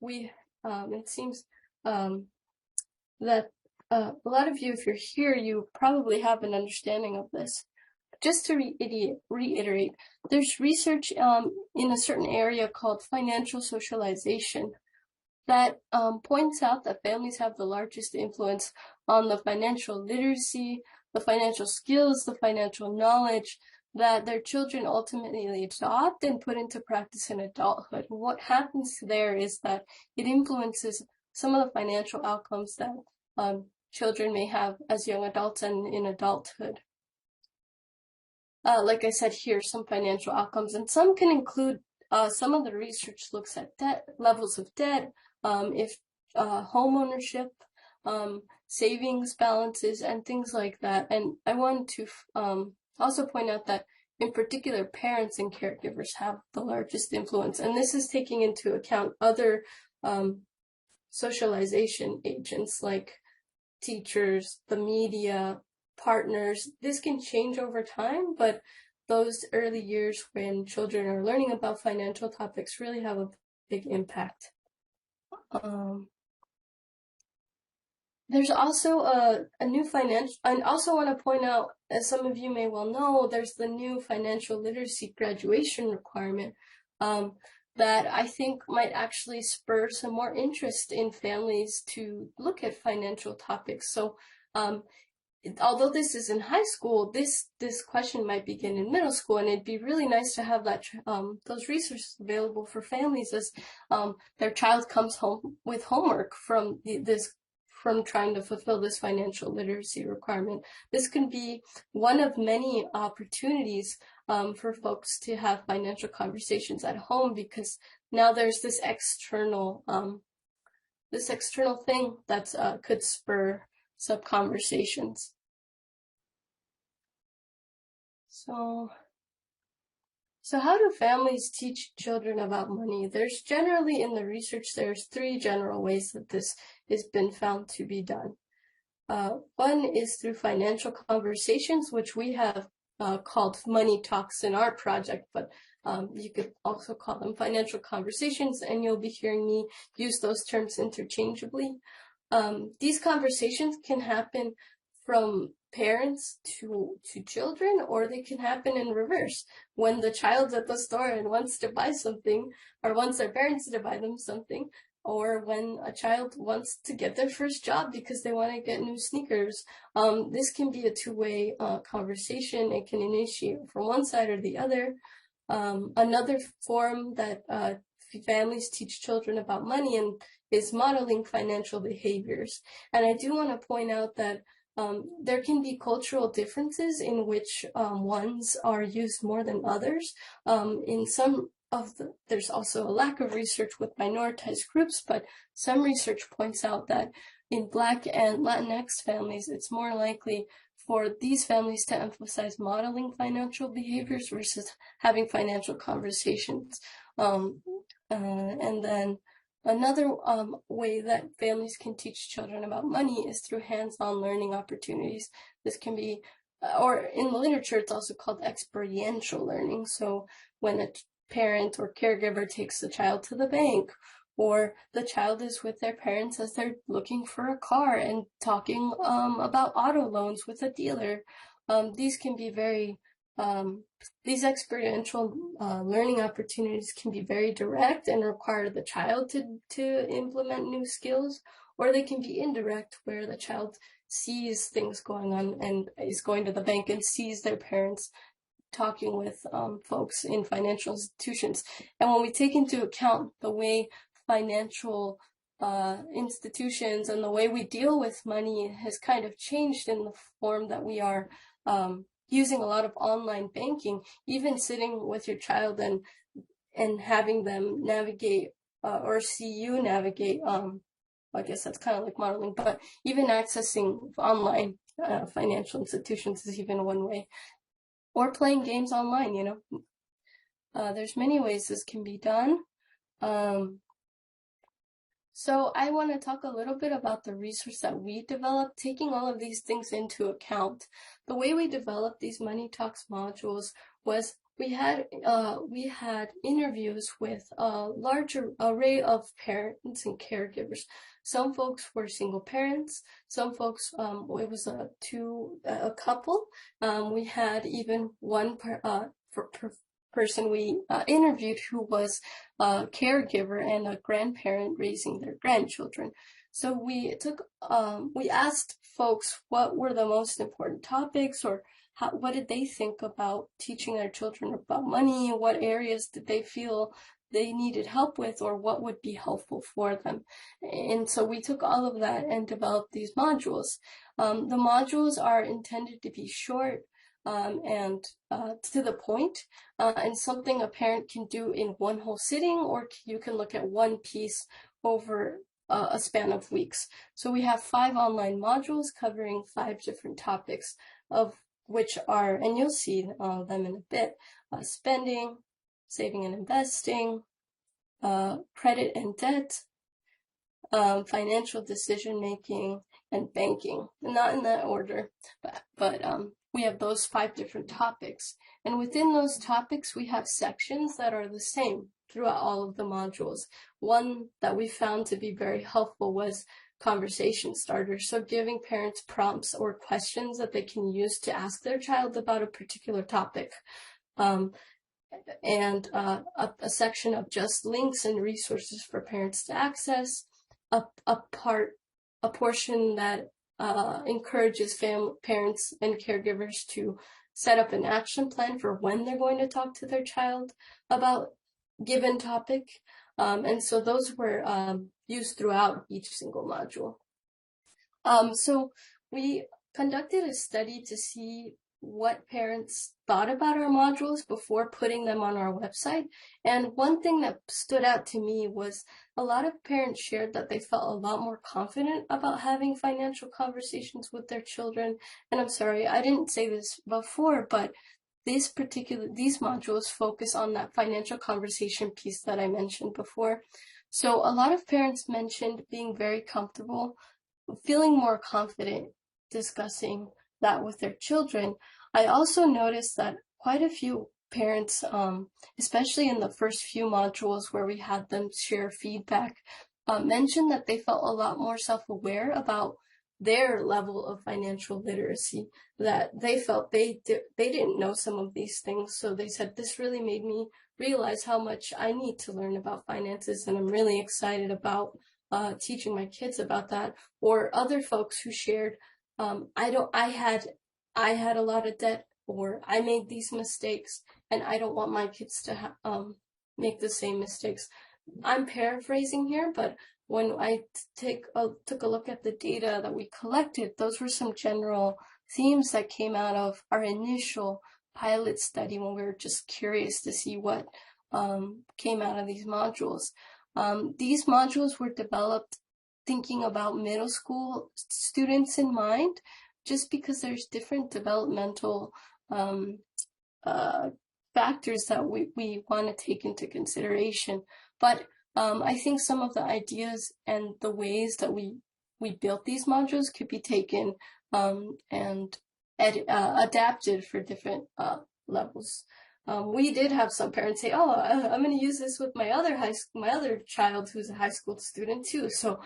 it seems that a lot of you, if you're here, you probably have an understanding of this. Just to reiterate, there's research in a certain area called financial socialization that points out that families have the largest influence on the financial literacy, the financial skills, the financial knowledge that their children ultimately adopt and put into practice in adulthood. What happens there is that it influences some of the financial outcomes that children may have as young adults and in adulthood. Like I said here, some financial outcomes, and some can include, some of the research looks at debt, levels of debt, if home ownership, savings balances, and things like that. And I want to also point out that in particular, parents and caregivers have the largest influence, and this is taking into account other socialization agents like teachers, the media, partners. This can change over time, but those early years when children are learning about financial topics really have a big impact. There's also a new financial, I also want to point out, as some of you may well know, there's the new financial literacy graduation requirement that I think might actually spur some more interest in families to look at financial topics. So although this is in high school, this question might begin in middle school, and it'd be really nice to have that those resources available for families as their child comes home with homework from trying to fulfill this financial literacy requirement. This can be one of many opportunities for folks to have financial conversations at home, because now there's this external thing that could spur some conversations. So how do families teach children about money? There's generally, in the research, there's 3 general ways that this has been found to be done. One is through financial conversations, which we have called money talks in our project, but you could also call them financial conversations, and you'll be hearing me use those terms interchangeably. These conversations can happen from parents to children, or they can happen in reverse. When the child's at the store and wants to buy something, or wants their parents to buy them something, or when a child wants to get their first job because they want to get new sneakers. This can be a two-way conversation. It can initiate from one side or the other. Another form that families teach children about money is modeling financial behaviors. And I do want to point out that there can be cultural differences in which ones are used more than others. There's also a lack of research with minoritized groups, but some research points out that in Black and Latinx families, it's more likely for these families to emphasize modeling financial behaviors versus having financial conversations. And then another way that families can teach children about money is through hands-on learning opportunities. This can be, or in the literature, it's also called experiential learning. So when a parent or caregiver takes the child to the bank, or the child is with their parents as they're looking for a car and talking about auto loans with a dealer. These can be very, these experiential learning opportunities can be very direct and require the child to implement new skills, or they can be indirect, where the child sees things going on and is going to the bank and sees their parents talking with folks in financial institutions. And when we take into account the way financial institutions and the way we deal with money has kind of changed in the form that we are using a lot of online banking, even sitting with your child and having them navigate or see you navigate, I guess that's kind of like modeling, but even accessing online financial institutions is even one way. Or playing games online, you know. There's many ways this can be done. So I want to talk a little bit about the research that we developed, taking all of these things into account. The way we developed these Money Talks modules was we had interviews with a larger array of parents and caregivers. Some folks were single parents. Some folks, it was a couple. We had even one person we interviewed who was a caregiver and a grandparent raising their grandchildren. So we asked folks what were the most important topics, or what did they think about teaching their children about money? What areas did they feel they needed help with, or what would be helpful for them? And so we took all of that and developed these modules. The modules are intended to be short and to the point, and something a parent can do in one whole sitting, or you can look at one piece over a span of weeks. So we have 5 online modules covering 5 different topics, of which are, and you'll see them in a bit, spending, saving and investing, credit and debt, financial decision making, and banking. Not in that order, but we have those 5 different topics. And within those topics, we have sections that are the same throughout all of the modules. One that we found to be very helpful was conversation starters, so giving parents prompts or questions that they can use to ask their child about a particular topic, and a section of just links and resources for parents to access, a portion that encourages parents and caregivers to set up an action plan for when they're going to talk to their child about given topic. And so those were used throughout each single module. So we conducted a study to see what parents thought about our modules before putting them on our website. And one thing that stood out to me was a lot of parents shared that they felt a lot more confident about having financial conversations with their children. And I'm sorry, I didn't say this before, but these modules focus on that financial conversation piece that I mentioned before. So a lot of parents mentioned being very comfortable, feeling more confident discussing that with their children. I also noticed that quite a few parents, especially in the first few modules where we had them share feedback, mentioned that they felt a lot more self-aware about their level of financial literacy, that they felt they didn't know some of these things. So they said, this really made me realize how much I need to learn about finances, and I'm really excited about teaching my kids about that. Or other folks who shared, I had a lot of debt, or I made these mistakes, and I don't want my kids to make the same mistakes. I'm paraphrasing here, but when I took a look at the data that we collected, those were some general themes that came out of our initial pilot study when we were just curious to see what came out of these modules. These modules were developed thinking about middle school students in mind, just because there's different developmental factors that we want to take into consideration. But I think some of the ideas and the ways that we built these modules could be taken and adapted for different levels. We did have some parents say, "Oh, I'm going to use this with my other child who's a high school student too." So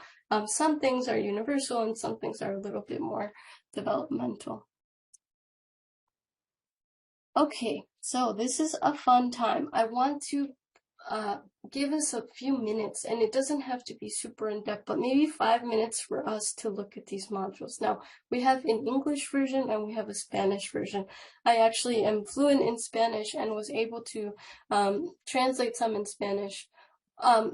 some things are universal and some things are a little bit more developmental. Okay, so this is a fun time. I want to give us a few minutes, and it doesn't have to be super in-depth, but maybe 5 minutes for us to look at these modules. Now, we have an English version and we have a Spanish version. I actually am fluent in Spanish and was able to translate some in Spanish.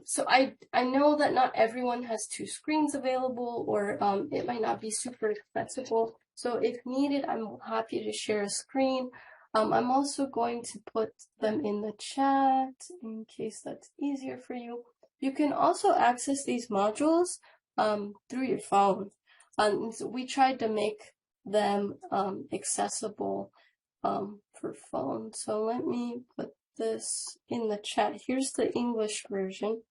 So I know that not everyone has 2 screens available, or it might not be super accessible. So if needed, I'm happy to share a screen. I'm also going to put them in the chat in case that's easier for you. You can also access these modules through your phone. So we tried to make them accessible for phone. So let me put this in the chat. Here's the English version.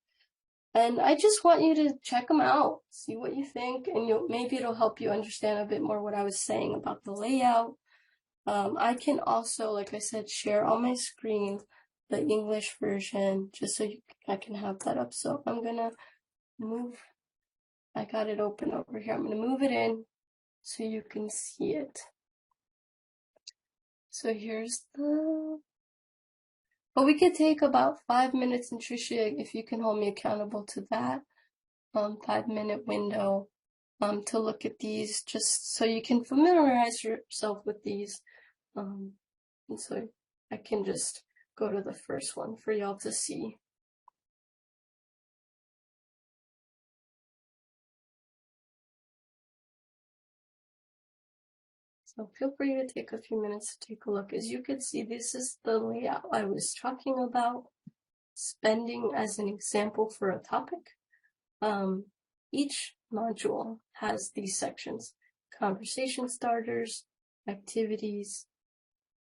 And I just want you to check them out, see what you think, and maybe it'll help you understand a bit more what I was saying about the layout. I can also, like I said, share on my screen the English version just so I can have that up. So I'm gonna move, I got it open over here. I'm gonna move it in so you can see it. So here's but we could take about 5 minutes, and Tricia, if you can hold me accountable to that 5-minute window to look at these, just so you can familiarize yourself with these. And so I can just go to the first one for y'all to see. So feel free to take a few minutes to take a look. As you can see, this is the layout I was talking about, spending as an example for a topic. Each module has these sections: conversation starters, activities,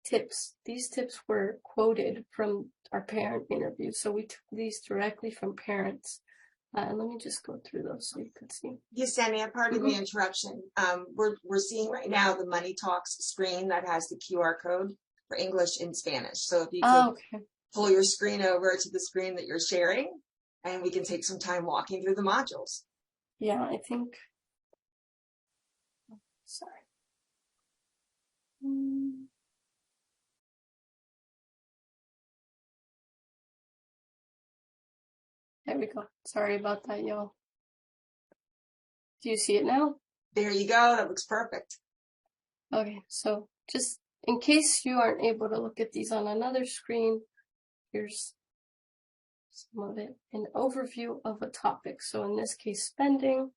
tips. These tips were quoted from our parent interview, so we took these directly from parents. And let me just go through those so you can see. Yesenia, pardon the interruption. We're seeing right now the Money Talks screen that has the QR code for English and Spanish. So if you can pull your screen over to the screen that you're sharing, and we can take some time walking through the modules. Yeah, I think. Sorry. There we go. Sorry about that, y'all. Do you see it now? There you go. That looks perfect. Okay, so just in case you aren't able to look at these on another screen, here's some of it. An overview of a topic. So in this case, spending.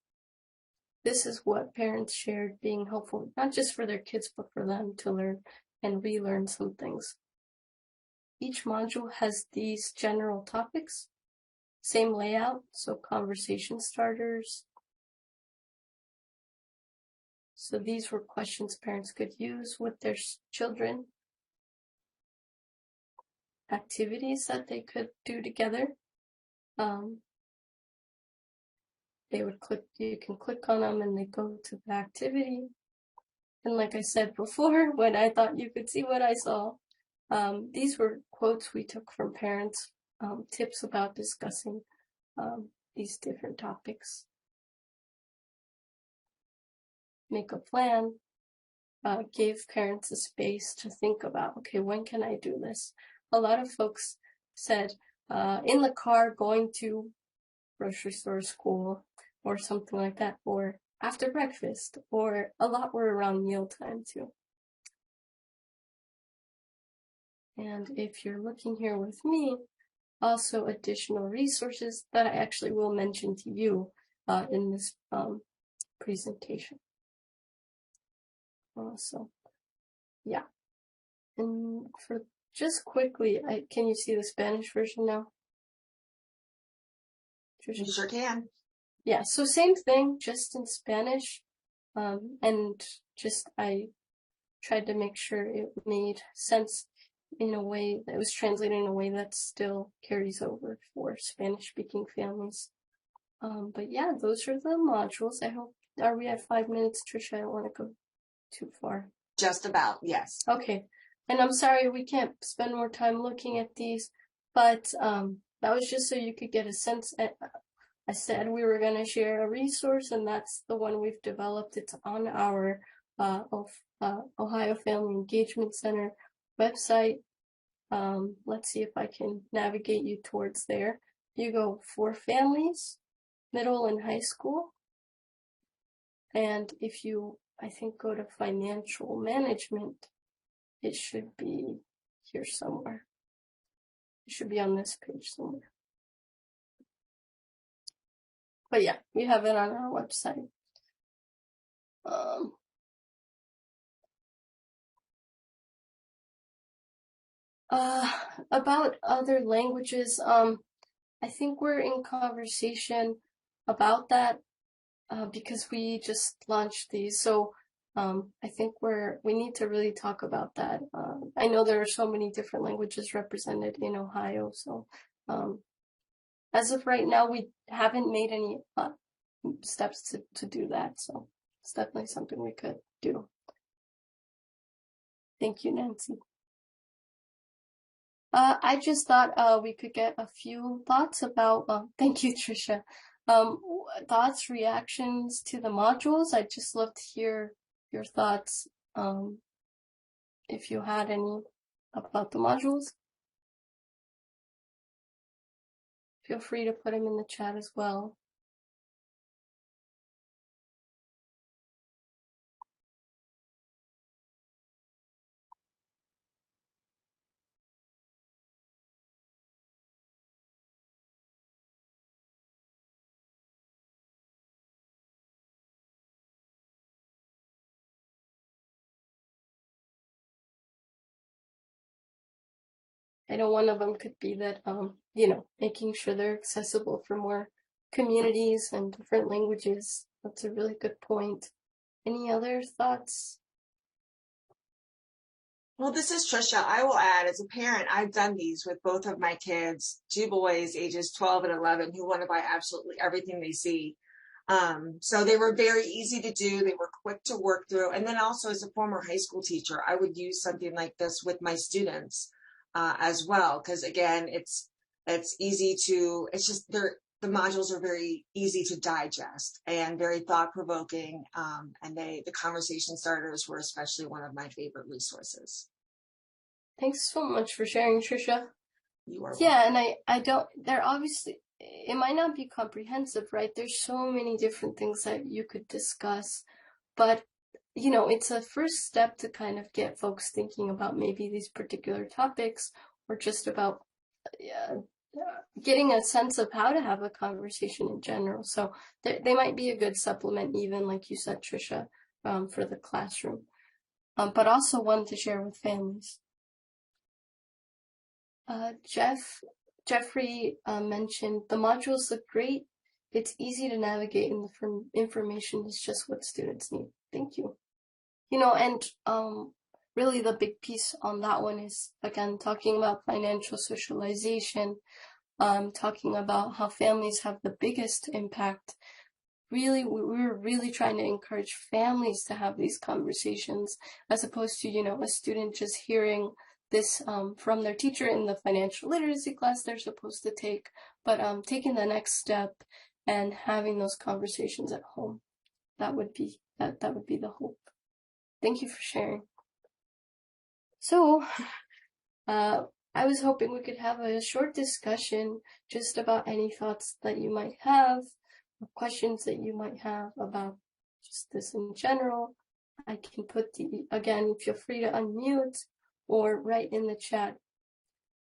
This is what parents shared being helpful, not just for their kids, but for them to learn and relearn some things. Each module has these general topics. Same layout, so conversation starters. So these were questions parents could use with their children. Activities that they could do together. They would click, you can click on them and they go to the activity. And like I said before, when I thought you could see what I saw, these were quotes we took from parents, tips about discussing these different topics. Make a plan, gave parents a space to think about, okay, when can I do this? A lot of folks said in the car going to grocery store, school, or something like that, or after breakfast, or a lot were around mealtime too. And if you're looking here with me, also additional resources that I actually will mention to you in this presentation. So, yeah. And for just quickly, can you see the Spanish version now? You sure can. Yeah, so same thing, just in Spanish. And just I tried to make sure it made sense in a way that was translated in a way that still carries over for Spanish-speaking families. But yeah, those are the modules. I hope, are we at 5 minutes, Tricia? I don't want to go too far. Just about, yes. Okay. And I'm sorry we can't spend more time looking at these, but that was just so you could get a sense. I said we were going to share a resource, and that's the one we've developed. It's on our Ohio Family Engagement Center website. Let's see if I can navigate you towards there. You go for families, middle and high school. And if you, I think, go to financial management, it should be here somewhere. It should be on this page somewhere. But yeah, we have it on our website. About other languages, I think we're in conversation about that because we just launched these. So I think we need to really talk about that. I know there are so many different languages represented in Ohio. So as of right now, we haven't made any steps to do that. So it's definitely something we could do. Thank you, Nancy. I just thought we could get a few thoughts about, thank you, Trisha. Thoughts, reactions to the modules. I'd just love to hear your thoughts, if you had any about the modules. Feel free to put them in the chat as well. I know one of them could be that, making sure they're accessible for more communities and different languages. That's a really good point. Any other thoughts? Well, this is Trisha. I will add, as a parent, I've done these with both of my kids, 2 boys, ages 12 and 11, who want to buy absolutely everything they see. So they were very easy to do. They were quick to work through. And then also, as a former high school teacher, I would use something like this with my students as well. Because again, it's easy to, it's just, the modules are very easy to digest and very thought-provoking. And the conversation starters were especially one of my favorite resources. Thanks so much for sharing, Trisha. You are welcome. And I don't, they're obviously, it might not be comprehensive, right? There's so many different things that you could discuss, but it's a first step to kind of get folks thinking about maybe these particular topics, or just about getting a sense of how to have a conversation in general. So they might be a good supplement, even like you said, Trisha, for the classroom, but also one to share with families. Jeffrey mentioned the modules look great. It's easy to navigate, and the information is just what students need. Thank you. And really the big piece on that one is, again, talking about financial socialization, talking about how families have the biggest impact. Really, we're really trying to encourage families to have these conversations, as opposed to, a student just hearing this from their teacher in the financial literacy class they're supposed to take, but taking the next step and having those conversations at home. That would be the hope. Thank you for sharing. So, I was hoping we could have a short discussion just about any thoughts that you might have, or questions that you might have about just this in general. I can again, feel free to unmute or write in the chat.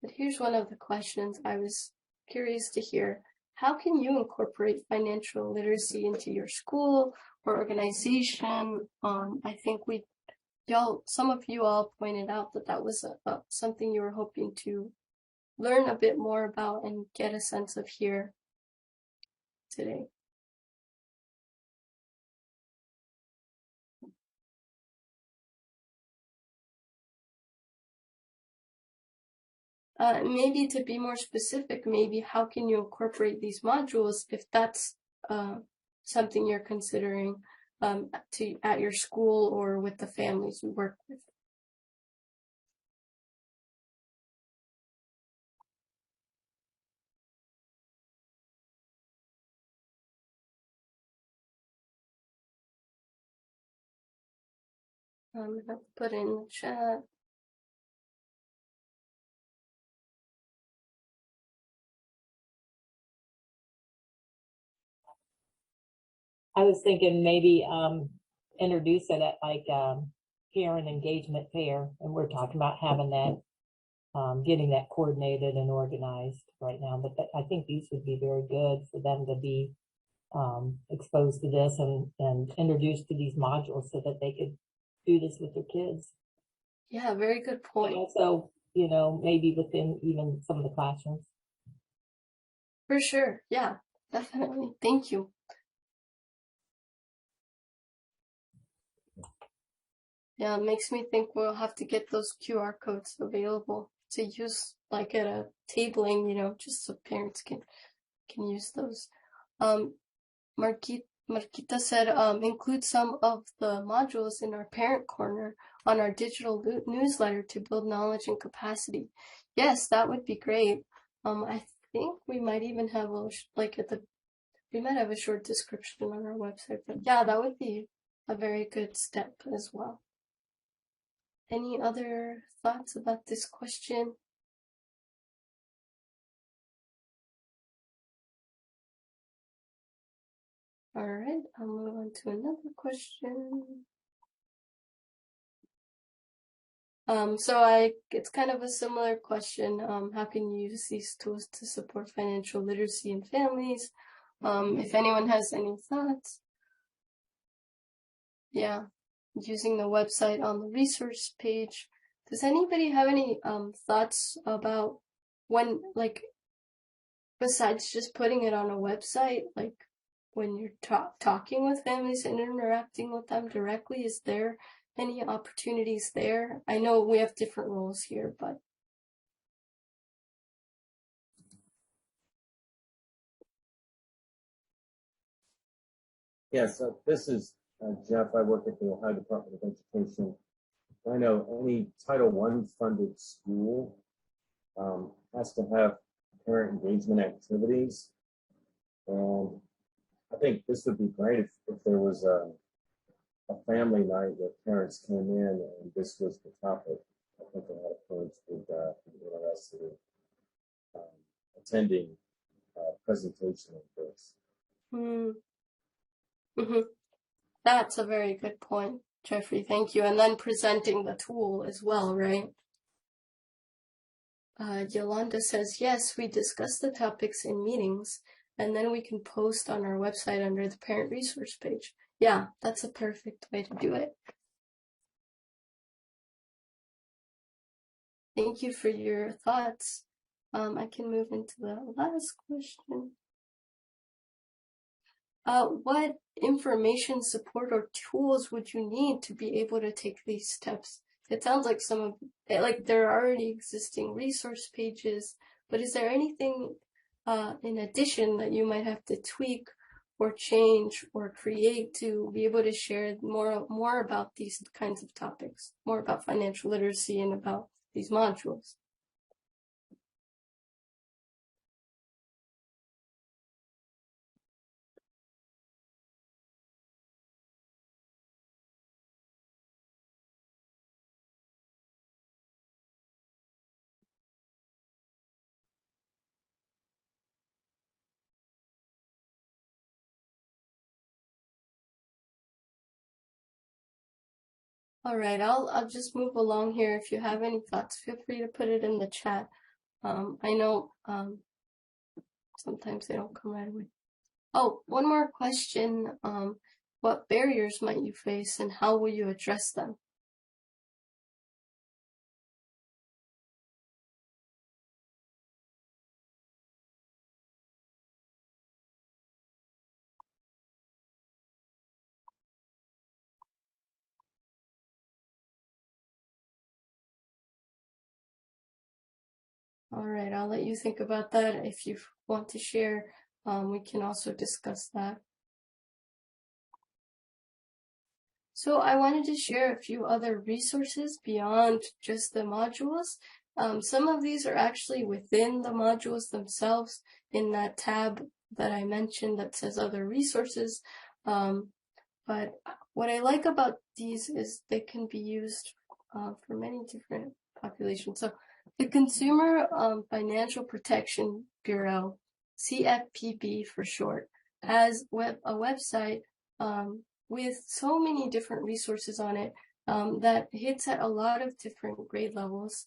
But here's one of the questions I was curious to hear. How can you incorporate financial literacy into your school or organization? I think some of you all pointed out that was something you were hoping to learn a bit more about and get a sense of here today. Maybe to be more specific, maybe how can you incorporate these modules, if that's something you're considering at your school or with the families you work with. I'm gonna put in the chat. I was thinking maybe introduce it at like parent engagement fair, and we're talking about having that, getting that coordinated and organized right now. But I think these would be very good for them to be exposed to this and introduced to these modules so that they could do this with their kids. Yeah, very good point. And also, maybe within even some of the classrooms. For sure. Yeah, definitely. Thank you. Yeah, it makes me think we'll have to get those QR codes available to use, like at a tabling, just so parents can use those. Marquita said, include some of the modules in our parent corner on our digital newsletter to build knowledge and capacity. Yes, that would be great. I think we might even have we might have a short description on our website, but yeah, that would be a very good step as well. Any other thoughts about this question? All right, I'll move on to another question. It's kind of a similar question. How can you use these tools to support financial literacy in families? If anyone has any thoughts. Yeah, using the website on the resource page. Does anybody have any thoughts about when, besides just putting it on a website, when you're talking with families and interacting with them directly, is there any opportunities there? I know we have different roles here, but. Yeah, so this is Jeff. I work at the Ohio Department of Education. I know any Title I funded school has to have parent engagement activities. And I think this would be great if there was a family night where parents came in and this was the topic. I think a lot of parents would be interested in attending a presentation of this. Mm-hmm. That's a very good point, Jeffrey. Thank you. And then presenting the tool as well, right? Yolanda says, yes, we discuss the topics in meetings, and then we can post on our website under the parent resource page. Yeah, that's a perfect way to do it. Thank you for your thoughts. I can move into the last question. What information, support, or tools would you need to be able to take these steps? It sounds like there are already existing resource pages, but is there anything in addition that you might have to tweak or change or create to be able to share more about these kinds of topics, more about financial literacy and about these modules? All right, I'll just move along here. If you have any thoughts, feel free to put it in the chat. I know sometimes they don't come right away. Oh, one more question. What barriers might you face and how will you address them? All right, I'll let you think about that. If you want to share, we can also discuss that. So I wanted to share a few other resources beyond just the modules. Some of these are actually within the modules themselves in that tab that I mentioned that says other resources. But what I like about these is they can be used for many different populations. So the Consumer Financial Protection Bureau, CFPB for short, has a website with so many different resources on it that hits at a lot of different grade levels.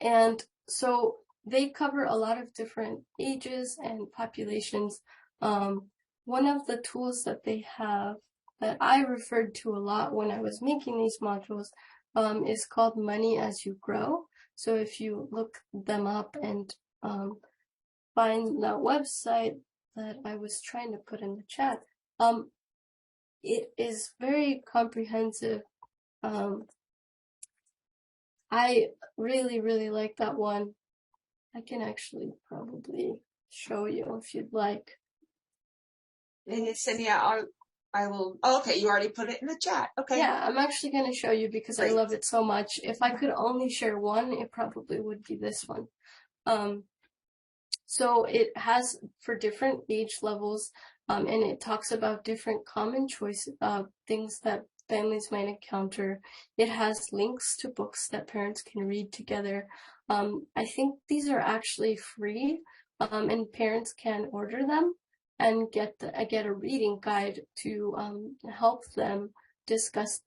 And so they cover a lot of different ages and populations. One of the tools that they have that I referred to a lot when I was making these modules is called Money as You Grow. So if you look them up and find that website that I was trying to put in the chat, it is very comprehensive. I really, really like that one. I can actually probably show you if you'd like. And Yesenia, I will. Oh, okay, you already put it in the chat. Okay. Yeah, I'm actually going to show you because Great. I love it so much. If I could only share one, it probably would be this one. So it has for different age levels, and it talks about different common choice things that families might encounter. It has links to books that parents can read together. I think these are actually free, and parents can order them and get a reading guide to help them discuss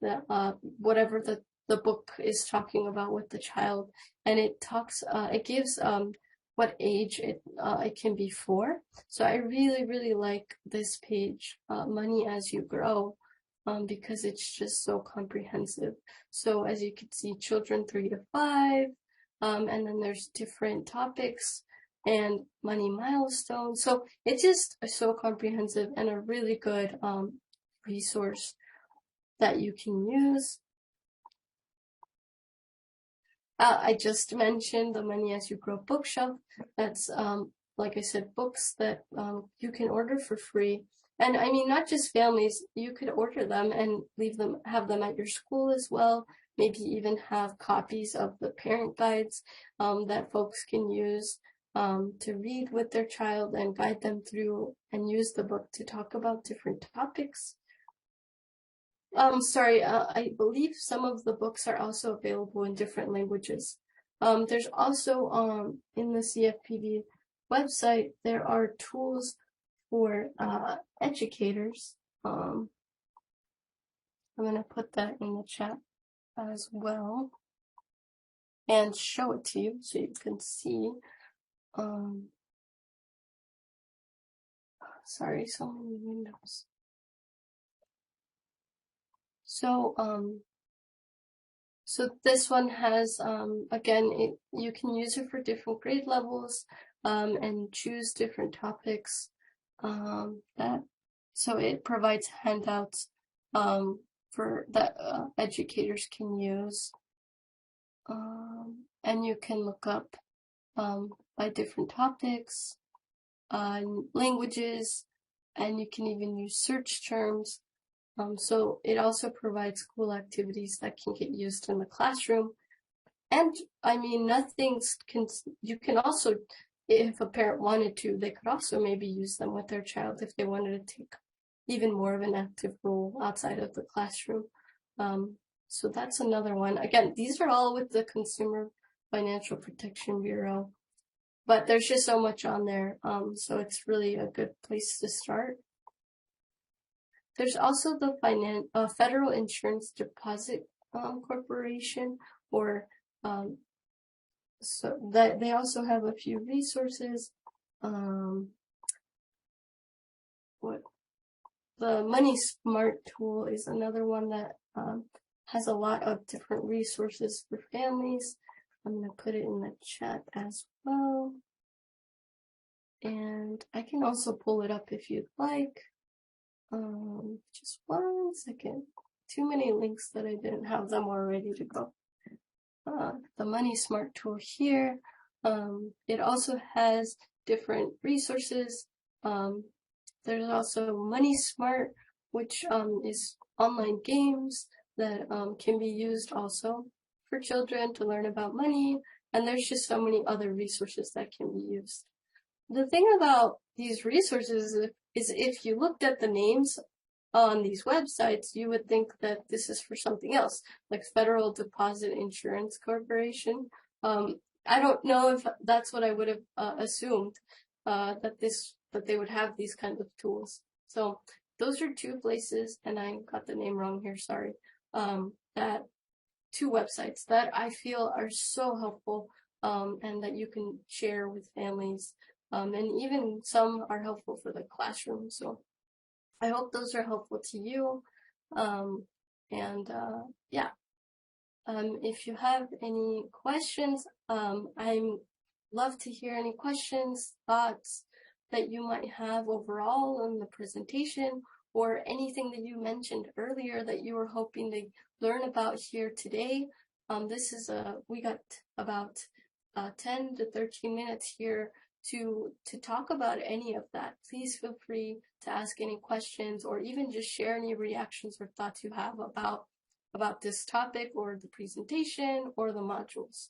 whatever the book is talking about with the child. And it gives what age it can be for. So I really like this page, Money as You Grow, because it's just so comprehensive. So as you can see, children 3 to 5, and then there's different topics and money milestones. So it's just so comprehensive and a really good resource that you can use. I just mentioned the Money as You Grow bookshelf. That's, like I said, books that you can order for free. And I mean, not just families, you could order them and have them at your school as well. Maybe even have copies of the parent guides that folks can use to read with their child and guide them through and use the book to talk about different topics. Sorry, I believe some of the books are also available in different languages. There's also, in the CFPB website, there are tools for educators. I'm going to put that in the chat as well and show it to you so you can see. Sorry, so many windows. So this one has, again, you can use it for different grade levels, and choose different topics, so it provides handouts, for that, educators can use, and you can look up, by different topics, languages, and you can even use search terms. So it also provides cool activities that can get used in the classroom. And I mean, you can also, if a parent wanted to, they could also maybe use them with their child if they wanted to take even more of an active role outside of the classroom. So that's another one. Again, these are all with the Consumer Financial Protection Bureau, but there's just so much on there. So it's really a good place to start. There's also the Federal Insurance Deposit Corporation, or so that they also have a few resources. The Money Smart tool is another one that has a lot of different resources for families. I'm going to put it in the chat as well. And I can also pull it up if you'd like. Just 1 second. Too many links that I didn't have them all ready to go. The Money Smart tool here. It also has different resources. There's also Money Smart, which is online games that can be used also for children to learn about money. And there's just so many other resources that can be used. The thing about these resources is if you looked at the names on these websites, you would think that this is for something else, like Federal Deposit Insurance Corporation. I don't know if that's what I would have assumed, that they would have these kinds of tools. So those are 2 places, and I got the name wrong here, sorry. That 2 websites that I feel are so helpful, and that you can share with families. And even some are helpful for the classroom. So I hope those are helpful to you. Yeah. If you have any questions, I'd love to hear any questions, thoughts that you might have overall on the presentation, or anything that you mentioned earlier that you were hoping to learn about here today. We got about 10 to 13 minutes here to talk about any of that. Please feel free to ask any questions or even just share any reactions or thoughts you have about this topic or the presentation or the modules.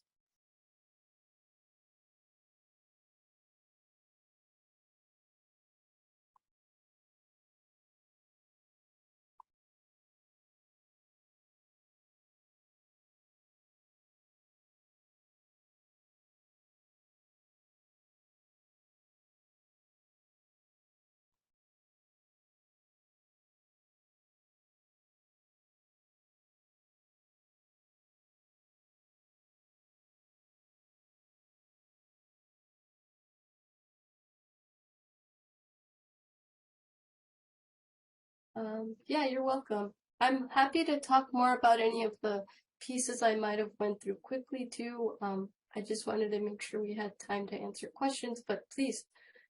Yeah, you're welcome. I'm happy to talk more about any of the pieces I might have went through quickly too. I just wanted to make sure we had time to answer questions, but please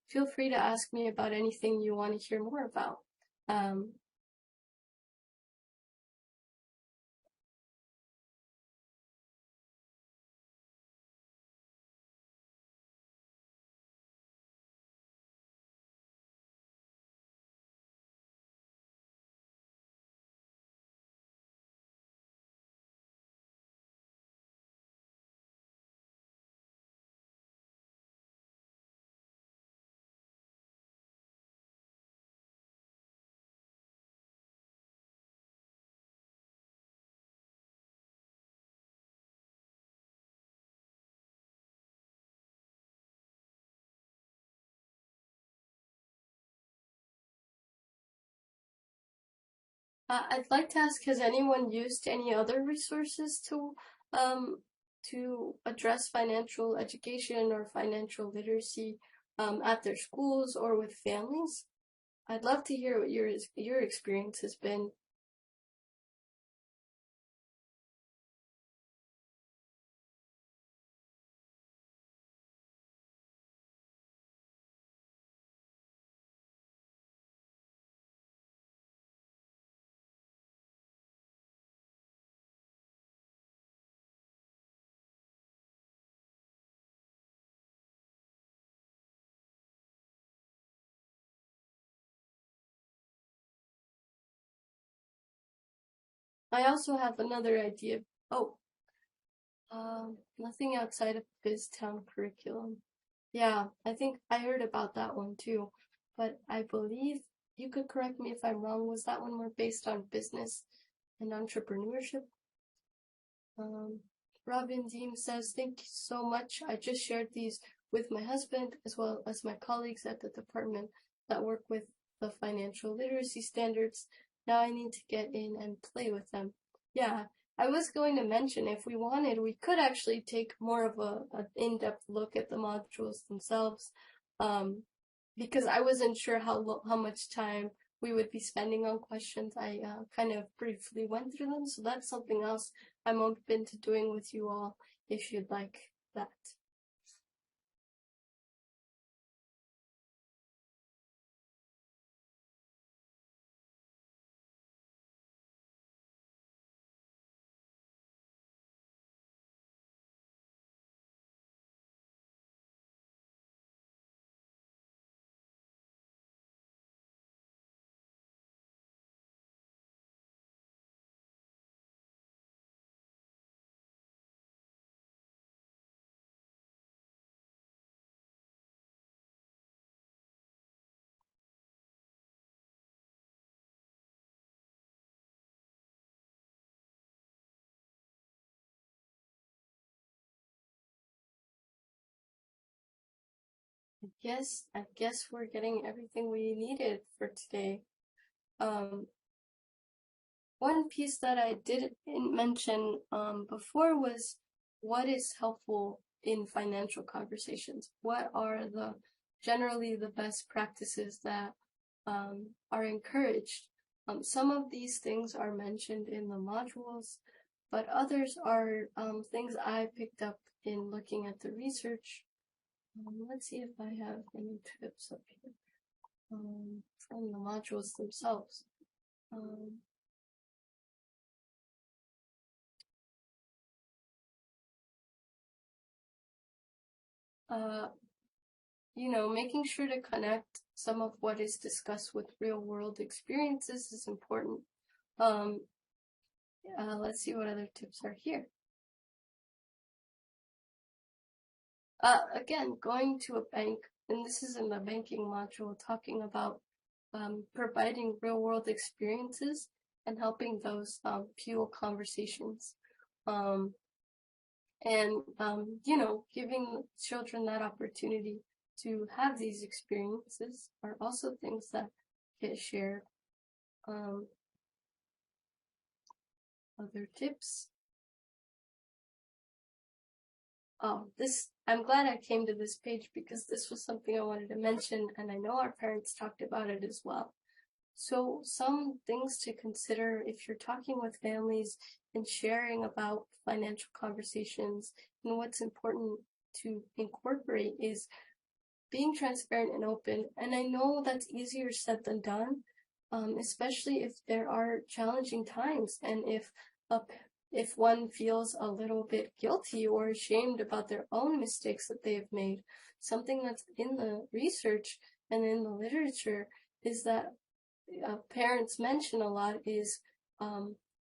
feel free to ask me about anything you want to hear more about. I'd like to ask, has anyone used any other resources to address financial education or financial literacy at their schools or with families? I'd love to hear what your experience has been. I also have another idea. Oh, nothing outside of BizTown curriculum. Yeah, I think I heard about that one too, but I believe you could correct me if I'm wrong. Was that one more based on business and entrepreneurship? Robin Deem says, thank you so much. I just shared these with my husband as well as my colleagues at the department that work with the financial literacy standards. Now I need to get in and play with them. Yeah, I was going to mention if we wanted, we could actually take more of an in-depth look at the modules themselves, because I wasn't sure how much time we would be spending on questions. I kind of briefly went through them, so that's something else I'm open to doing with you all if you'd like that. I guess we're getting everything we needed for today. One piece that I didn't mention before was what is helpful in financial conversations. What are generally the best practices that are encouraged? Some of these things are mentioned in the modules, but others are things I picked up in looking at the research. Let's see if I have any tips up here from the modules themselves. making sure to connect some of what is discussed with real world experiences is important. Let's see what other tips are here. Again, going to a bank, and this is in the banking module, talking about providing real world experiences and helping those fuel conversations. Giving children that opportunity to have these experiences are also things that get shared. Other tips. I'm glad I came to this page because this was something I wanted to mention, and I know our parents talked about it as well. So some things to consider if you're talking with families and sharing about financial conversations, and what's important to incorporate is being transparent and open. And I know that's easier said than done, especially if there are challenging times, and if one feels a little bit guilty or ashamed about their own mistakes that they've made. Something that's in the research and in the literature is that parents mention a lot is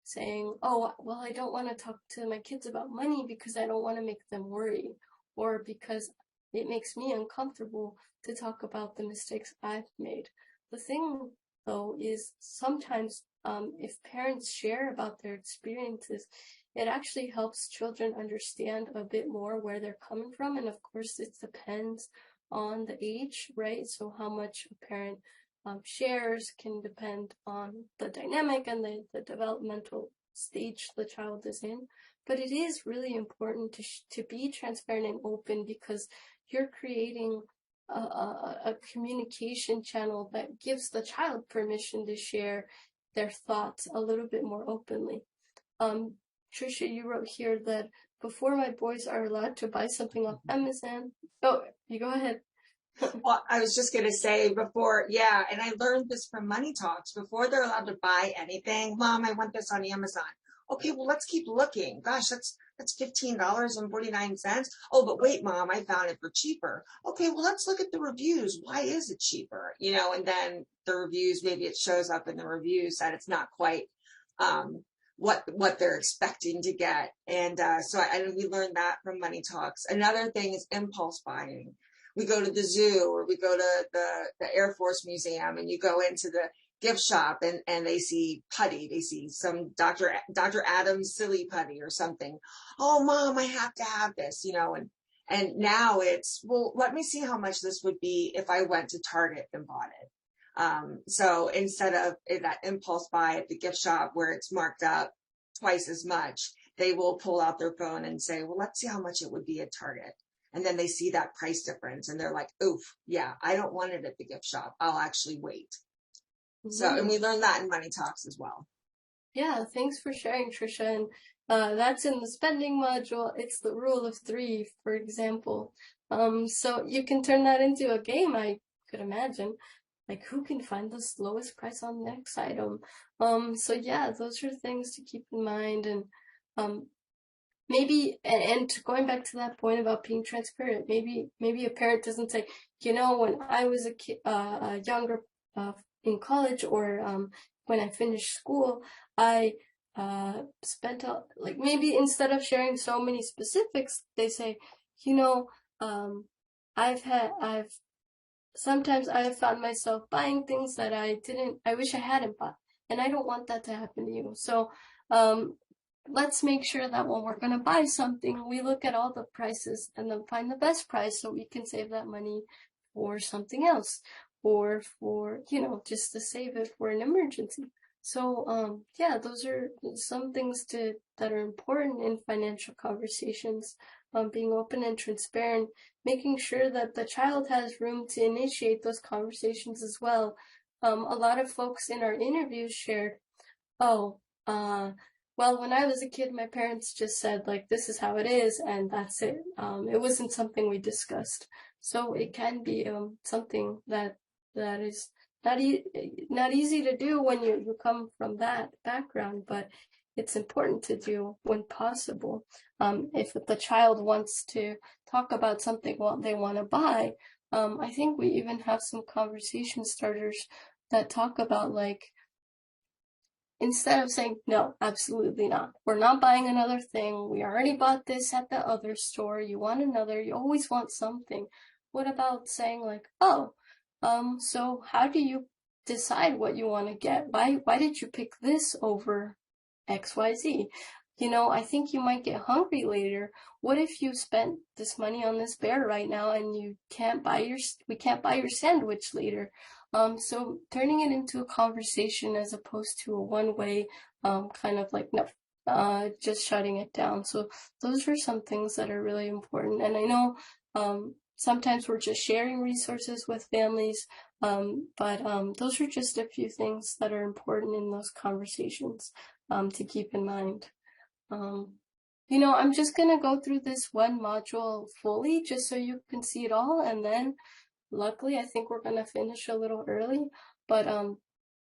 saying, oh, well, I don't want to talk to my kids about money because I don't want to make them worry, or because it makes me uncomfortable to talk about the mistakes I've made. The thing, though, is sometimes if parents share about their experiences, it actually helps children understand a bit more where they're coming from. And of course, it depends on the age, right? So how much a parent shares can depend on the dynamic and the developmental stage the child is in. But it is really important to be transparent and open, because you're creating a communication channel that gives the child permission to share their thoughts a little bit more openly. Trisha, you wrote here that before my boys are allowed to buy something off Amazon. Oh, you go ahead. Well, I was just going to say before, yeah, and I learned this from Money Talks. Before they're allowed to buy anything, Mom, I want this on Amazon. Okay, well, let's keep looking. Gosh, that's $15.49. Oh, but wait, Mom, I found it for cheaper. Okay, well, let's look at the reviews. Why is it cheaper? And then the reviews, maybe it shows up in the reviews that it's not quite what they're expecting to get. And so we learned that from Money Talks. Another thing is impulse buying. We go to the zoo, or we go to the Air Force Museum, and you go into the gift shop and they see putty. They see some Dr. Adams silly putty or something. Oh, Mom, I have to have this, and now it's, well, let me see how much this would be if I went to Target and bought it. So instead of that impulse buy at the gift shop where it's marked up twice as much, they will pull out their phone and say, well, let's see how much it would be at Target. And then they see that price difference and they're like, oof, yeah, I don't want it at the gift shop. I'll actually wait. Mm-hmm. So, and we learned that in Money Talks as well. Yeah, thanks for sharing, Trisha. And that's in the spending module. It's the rule of 3, for example. So you can turn that into a game, I could imagine. Like, who can find the lowest price on the next item? So yeah, those are things to keep in mind. And maybe, and going back to that point about being transparent, maybe a parent doesn't say, when I was a kid, younger, in college, or when I finished school, I spent maybe instead of sharing so many specifics, they say, sometimes I have found myself buying things that I wish I hadn't bought, and I don't want that to happen to you. So let's make sure that when we're going to buy something, we look at all the prices and then find the best price so we can save that money for something else, or for, just to save it for an emergency. So, yeah, those are some things that are important in financial conversations. Being open and transparent, making sure that the child has room to initiate those conversations as well. A lot of folks in our interviews shared, well, when I was a kid, my parents just said, this is how it is, and that's it. It wasn't something we discussed. So it can be something that is not easy to do when you come from that background, but it's important to do when possible. If the child wants to talk about something they want to buy, I think we even have some conversation starters that talk about, like, instead of saying, no, absolutely not. We're not buying another thing. We already bought this at the other store. You want another. You always want something. What about saying, like, oh, so how do you decide what you want to get? Why did you pick this over XYZ? You know, I think you might get hungry later. What if you spent this money on this bear right now and we can't buy your sandwich later? So turning it into a conversation as opposed to a one-way, kind of like, no, just shutting it down. So those are some things that are really important. And I know, sometimes we're just sharing resources with families, but those are just a few things that are important in those conversations, to keep in mind. You know, I'm just gonna go through this one module fully just so you can see it all, and then luckily I think we're gonna finish a little early, but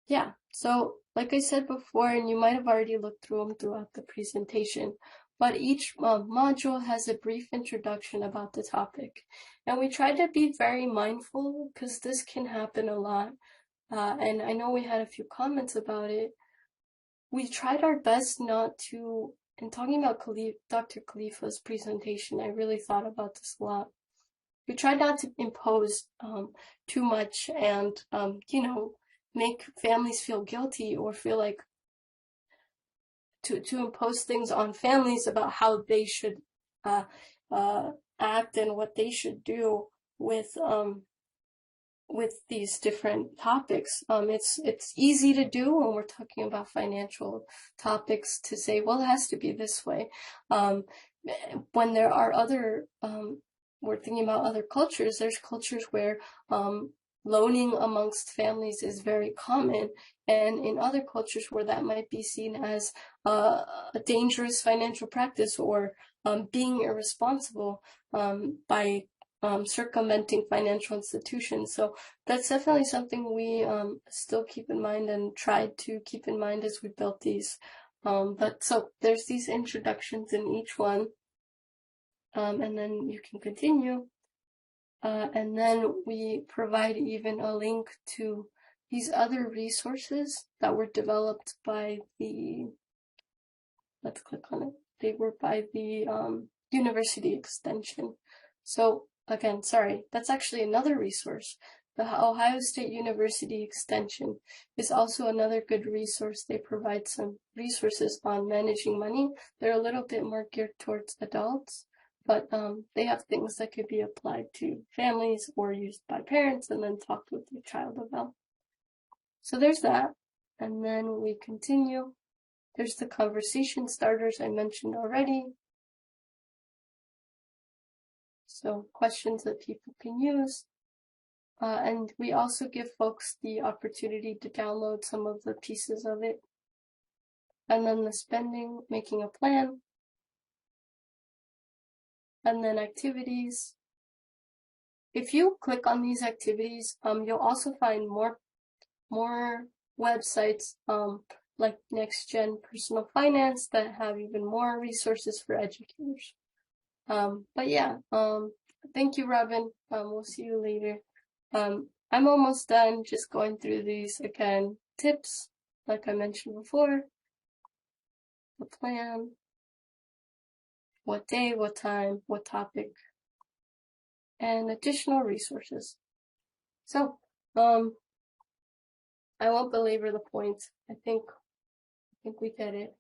yeah. So like I said before, and you might have already looked through them throughout the presentation, but each module has a brief introduction about the topic, and we try to be very mindful because this can happen a lot, and I know we had a few comments about it. We tried our best not to. And talking about Dr. Khalifa's presentation, I really thought about this a lot. We tried not to impose too much and, you know, make families feel guilty or feel like to impose things on families about how they should act and what they should do with these different topics. It's easy to do when we're talking about financial topics to say, well, it has to be this way. When there are other, we're thinking about other cultures, there's cultures where loaning amongst families is very common, and in other cultures where that might be seen as a dangerous financial practice or being irresponsible by circumventing financial institutions. So that's definitely something we still keep in mind and tried to keep in mind as we built these. But so there's these introductions in each one, and then you can continue. And then we provide even a link to these other resources that were developed by the, let's click on it. They were by the University Extension. So again, sorry, that's actually another resource. The Ohio State University Extension is also another good resource. They provide some resources on managing money. They're a little bit more geared towards adults, but they have things that could be applied to families or used by parents and then talked with your child about. So there's that. And then we continue. There's the conversation starters I mentioned already. So questions that people can use. And we also give folks the opportunity to download some of the pieces of it. And then the spending, making a plan. And then activities. If you click on these activities, you'll also find more websites like Next Gen Personal Finance that have even more resources for educators. But yeah, thank you, Robin. We'll see you later. I'm almost done just going through these again. Tips, like I mentioned before, the plan, what day, what time, what topic, and additional resources. So, I won't belabor the point. I think we get it.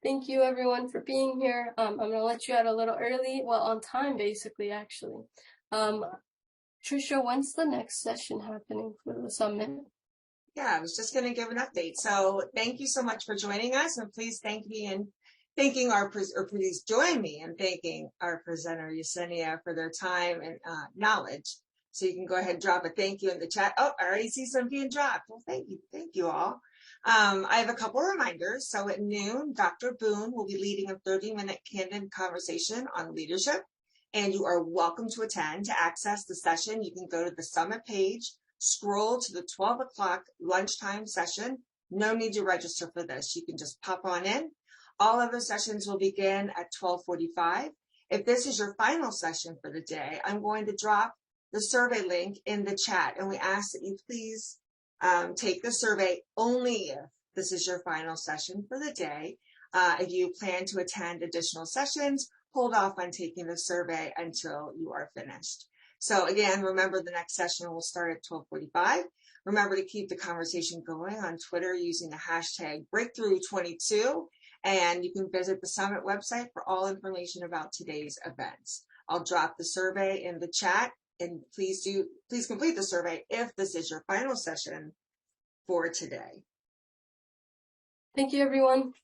Thank you everyone for being here. I'm gonna let you out a little early, well, on time basically, actually. Trisha, when's the next session happening for the summit? Yeah, I was just going to give an update. So thank you so much for joining us, and please thank me in thanking please join me in thanking our presenter Yesenia for their time and knowledge. So you can go ahead and drop a thank you in the chat. Oh, I already see some being dropped. Well, thank you all. I have a couple reminders. So at noon, Dr. Boone will be leading a 30-minute candid conversation on leadership, and you are welcome to attend. To access the session, you can go to the summit page, scroll to the 12 o'clock lunchtime session. No need to register for this. You can just pop on in. All other sessions will begin at 12:45. If this is your final session for the day, I'm going to drop the survey link in the chat, and we ask that you please take the survey only if this is your final session for the day. If you plan to attend additional sessions, hold off on taking the survey until you are finished. So again, remember the next session will start at 12:45. Remember to keep the conversation going on Twitter using the hashtag Breakthrough22, and you can visit the Summit website for all information about today's events. I'll drop the survey in the chat, and please complete the survey if this is your final session for today. Thank you, everyone.